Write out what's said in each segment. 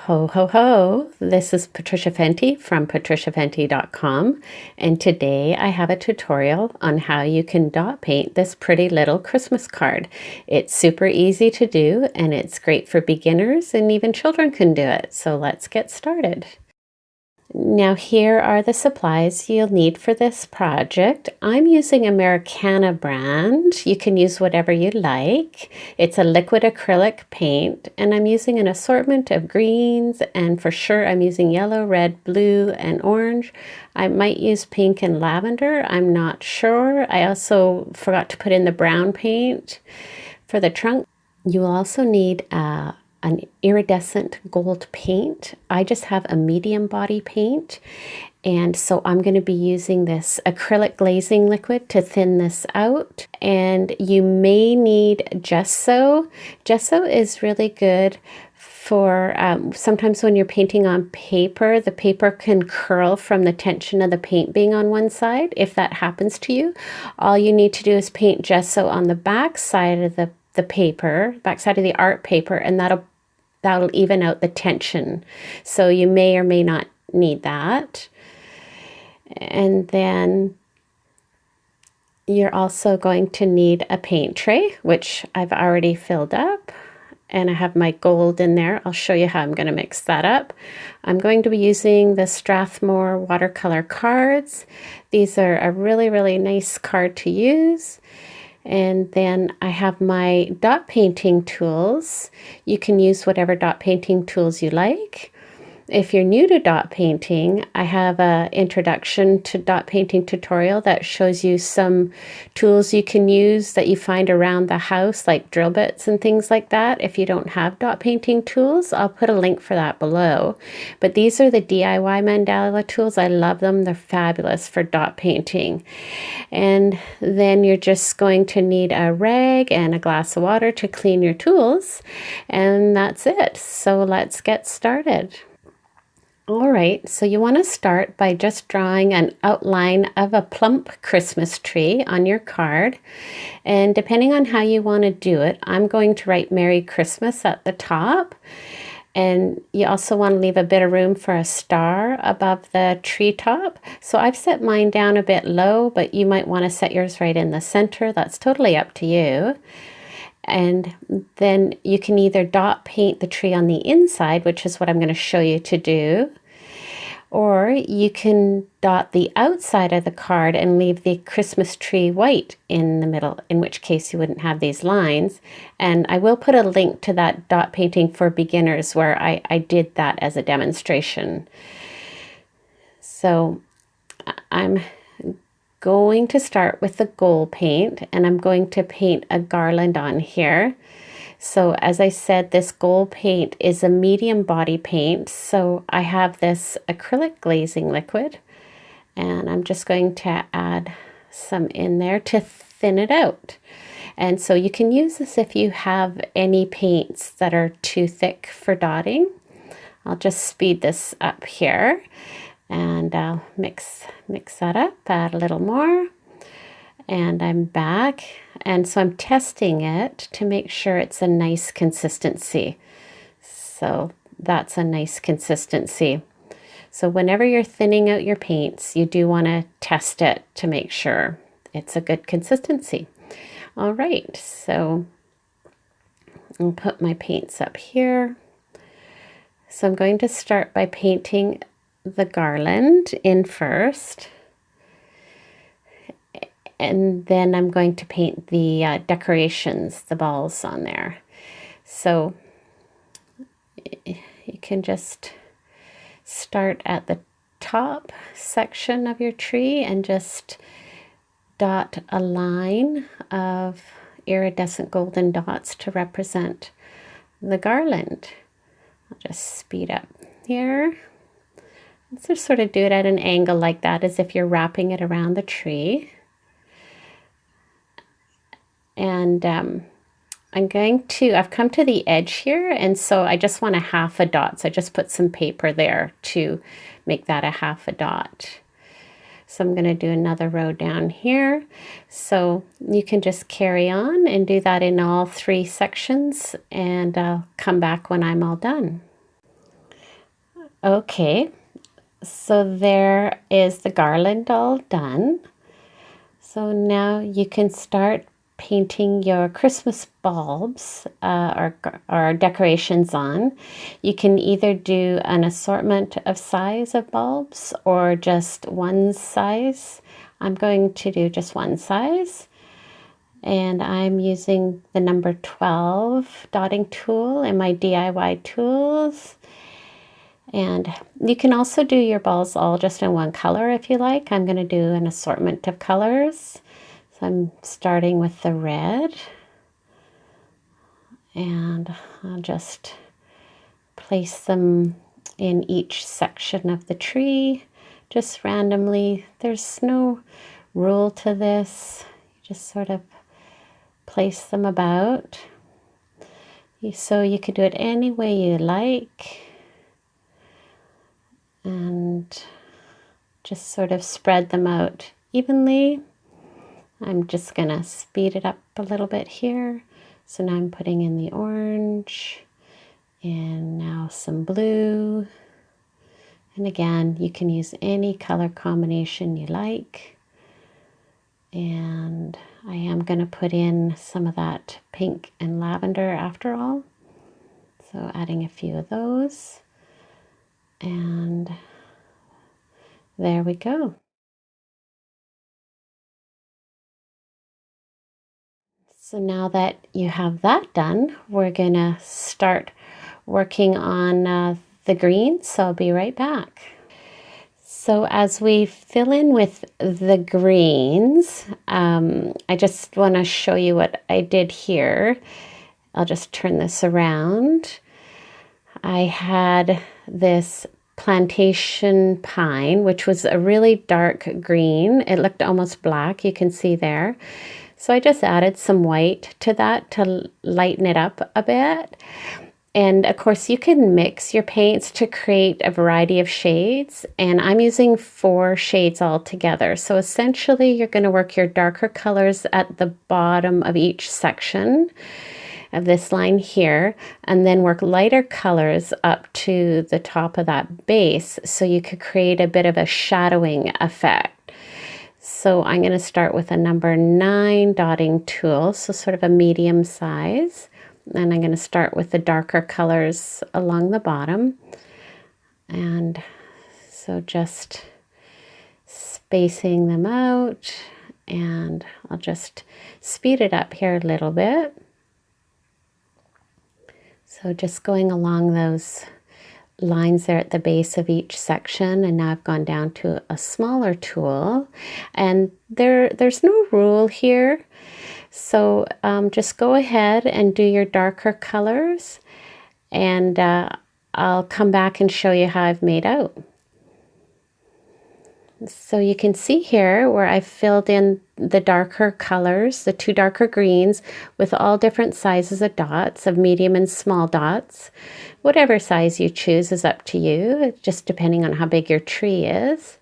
Ho, ho, ho. This is Patricia Fenty from patriciafenty.com, and today I have a tutorial on how you can dot paint this pretty little Christmas card. It's super easy to do, and it's great for beginners, and even children can do it. So let's get started. Now here are the supplies you'll need for this project. I'm using Americana brand. You can use whatever you like. It's a liquid acrylic paint, and I'm using an assortment of greens, and for sure I'm using yellow, red, blue, and orange. I might use pink and lavender. I'm not sure. I also forgot to put in the brown paint for the trunk. You will also need an iridescent gold paint. I just have a medium body paint, and so I'm going to be using this acrylic glazing liquid to thin this out. And you may need gesso. Gesso is really good for sometimes when you're painting on paper, the paper can curl from the tension of the paint being on one side. If that happens to you, all you need to do is paint gesso on the back side of the paper, back side of the art paper, and that'll even out the tension. So you may or may not need that. And then you're also going to need a paint tray, which I've already filled up. And I have my gold in there. I'll show you how I'm going to mix that up. I'm going to be using the Strathmore watercolor cards. These are a really, really nice card to use. And then I have my dot painting tools. You can use whatever dot painting tools you like. If you're new to dot painting, I have an introduction to dot painting tutorial that shows you some tools you can use that you find around the house, like drill bits and things like that. If you don't have dot painting tools, I'll put a link for that below. But these are the DIY mandala tools. I love them. They're fabulous for dot painting. And then you're just going to need a rag and a glass of water to clean your tools. And that's it. So let's get started. All right, so you want to start by just drawing an outline of a plump Christmas tree on your card. And depending on how you want to do it, I'm going to write Merry Christmas at the top. And you also want to leave a bit of room for a star above the treetop. So I've set mine down a bit low, but you might want to set yours right in the center. That's totally up to you. And then you can either dot paint the tree on the inside, which is what I'm going to show you to do, or you can dot the outside of the card and leave the Christmas tree white in the middle, in which case you wouldn't have these lines. And I will put a link to that dot painting for beginners where I did that as a demonstration. So I'm going to start with the gold paint, and I'm going to paint a garland on here. So as I said, this gold paint is a medium body paint. So I have this acrylic glazing liquid, and I'm just going to add some in there to thin it out. And so you can use this if you have any paints that are too thick for dotting. I'll just speed this up here. And I'll mix that up, add a little more, and I'm back. And so I'm testing it to make sure it's a nice consistency. So that's a nice consistency. So whenever you're thinning out your paints, you do want to test it to make sure it's a good consistency. All right, so I'll put my paints up here. So I'm going to start by painting the garland in first, and then I'm going to paint the decorations, the balls on there. So you can just start at the top section of your tree and just dot a line of iridescent golden dots to represent the garland. I'll just speed up here. Let's just sort of do it at an angle like that, as if you're wrapping it around the tree. And I've come to the edge here, and so I just want a half a dot. So I just put some paper there to make that a half a dot. So I'm going to do another row down here. So you can just carry on and do that in all three sections, and I'll come back when I'm all done. Okay, so there is the garland all done. So now you can start painting your Christmas bulbs or decorations on. You can either do an assortment of size of bulbs or just one size. I'm going to do just one size. And I'm using the number 12 dotting tool in my DIY tools. And you can also do your balls all just in one color if you like. I'm going to do an assortment of colors. So I'm starting with the red. And I'll just place them in each section of the tree, just randomly. There's no rule to this. You just sort of place them about. So you could do it any way you like. And just sort of spread them out evenly. I'm just going to speed it up a little bit here. So now I'm putting in the orange and now some blue. And again, you can use any color combination you like. And I am going to put in some of that pink and lavender after all. So adding a few of those. And there we go. So now that you have that done, we're going to start working on the green. So I'll be right back. So as we fill in with the greens, I just want to show you what I did here. I'll just turn this around. I had this plantation pine, which was a really dark green. It looked almost black, you can see there. So I just added some white to that to lighten it up a bit. And of course you can mix your paints to create a variety of shades. And I'm using 4 shades all together. So essentially you're going to work your darker colors at the bottom of each section of this line here, and then work lighter colors up to the top of that base so you could create a bit of a shadowing effect. So I'm going to start with a number 9 dotting tool, so sort of a medium size, and I'm going to start with the darker colors along the bottom. And so just spacing them out, and I'll just speed it up here a little bit. So just going along those lines there at the base of each section, and now I've gone down to a smaller tool, and there's no rule here. So just go ahead and do your darker colors, and I'll come back and show you how I've made out. So you can see here where I filled in the darker colors, the 2 darker greens, with all different sizes of dots, of medium and small dots. Whatever size you choose is up to you, just depending on how big your tree is.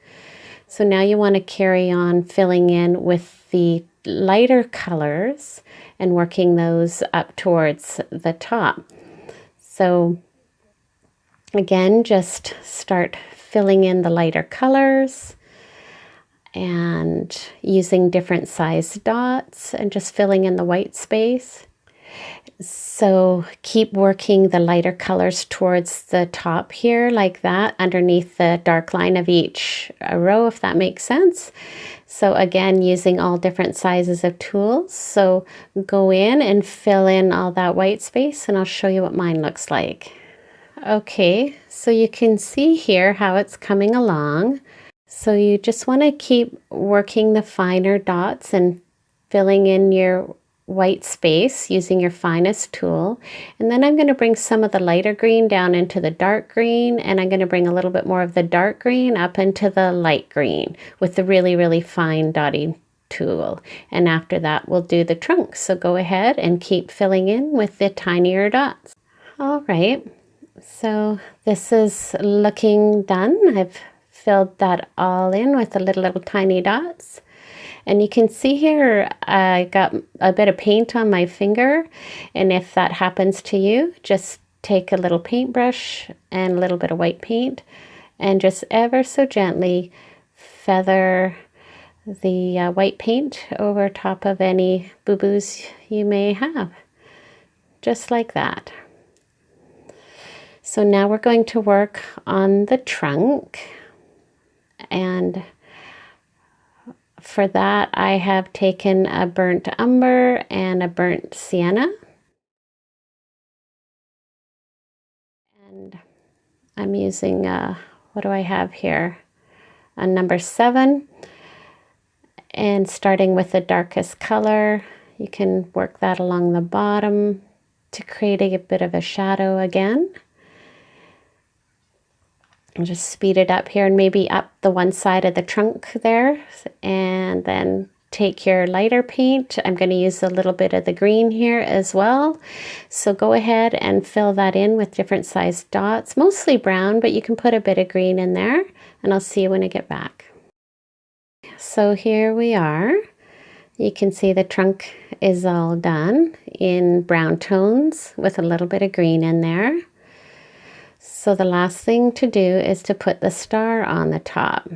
So now you want to carry on filling in with the lighter colors and working those up towards the top. So again, just start filling in the lighter colors and using different size dots and just filling in the white space. So keep working the lighter colors towards the top here like that, underneath the dark line of each row, if that makes sense. So again, using all different sizes of tools. So go in and fill in all that white space, and I'll show you what mine looks like. Okay, so you can see here how it's coming along. So you just want to keep working the finer dots and filling in your white space using your finest tool. And then I'm going to bring some of the lighter green down into the dark green, and I'm going to bring a little bit more of the dark green up into the light green with the really, really fine dotting tool. And after that, we'll do the trunk. So go ahead and keep filling in with the tinier dots. All right, so this is looking done. I've filled that all in with the little tiny dots. And you can see here I got a bit of paint on my finger, and if that happens to you, just take a little paintbrush and a little bit of white paint and just ever so gently feather the white paint over top of any boo-boos you may have, just like that. So now we're going to work on the trunk, and for that I have taken a burnt umber and a burnt sienna, and I'm using what do I have here, a number 7, and starting with the darkest color, you can work that along the bottom to create a bit of a shadow again. I'll just speed it up here and maybe up the one side of the trunk there, and then take your lighter paint. I'm going to use a little bit of the green here as well. So go ahead and fill that in with different sized dots, mostly brown, but you can put a bit of green in there, and I'll see you when I get back. So here we are. You can see the trunk is all done in brown tones with a little bit of green in there. So the last thing to do is to put the star on the top.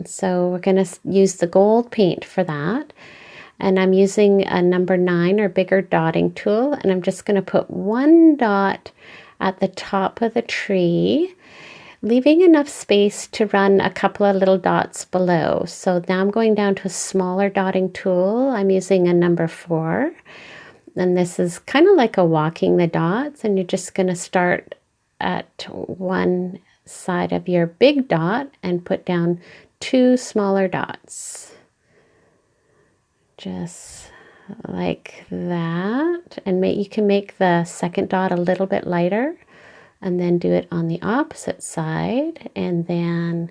So we're going to use the gold paint for that. And I'm using a number 9 or bigger dotting tool. And I'm just going to put one dot at the top of the tree, leaving enough space to run a couple of little dots below. So now I'm going down to a smaller dotting tool. I'm using a number 4. And this is kind of like a walking the dots. And you're just going to start at one side of your big dot and put down 2 smaller dots, just like that. And you can make the second dot a little bit lighter, and then do it on the opposite side, and then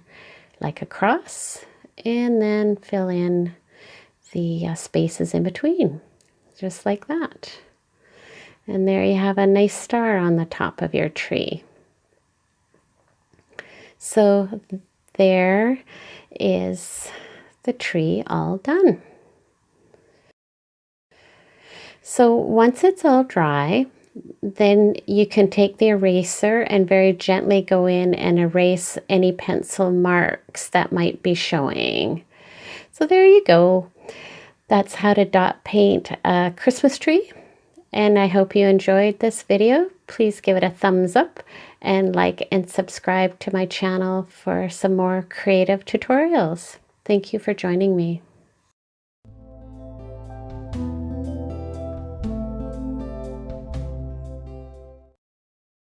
like a cross, and then fill in the spaces in between, just like that. And there you have a nice star on the top of your tree. So there is the tree all done. So once it's all dry, then you can take the eraser and very gently go in and erase any pencil marks that might be showing. So there you go. That's how to dot paint a Christmas tree. And I hope you enjoyed this video. Please give it a thumbs up and like and subscribe to my channel for some more creative tutorials. Thank you for joining me.